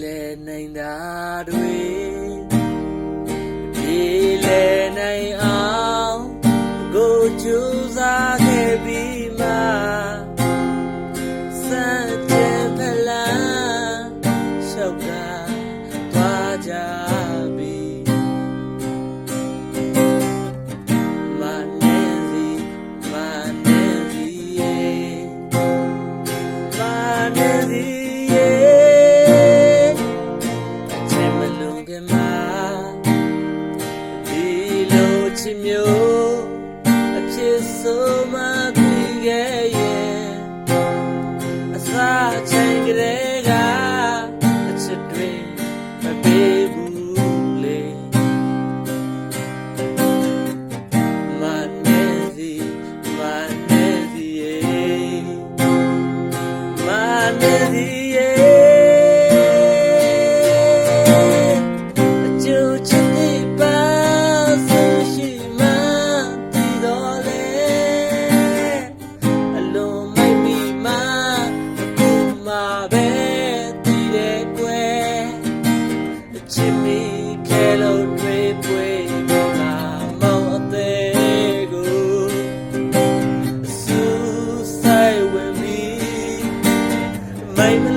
လေနိုင်တာတွေပြေလေနိုင်အောင်ကိုကြိုးစားခဲ့ပြီးမှစကြယ်ဖလန်းလျှောက်တာသွားကြပြီမနေစီချစ်မျိုးအဖြစ်ဆုံးမပြီးခဲ့ရဲ့အစာချိန်ကလေးကအချစ်တွေမပေးဘူးလေမနေစီရဲ့ချစ်မိခဲလို့တွေးပွေပြီးမှမောင်အသေးကိုစူးစိုက်ဝင်ပြီးမိုင်း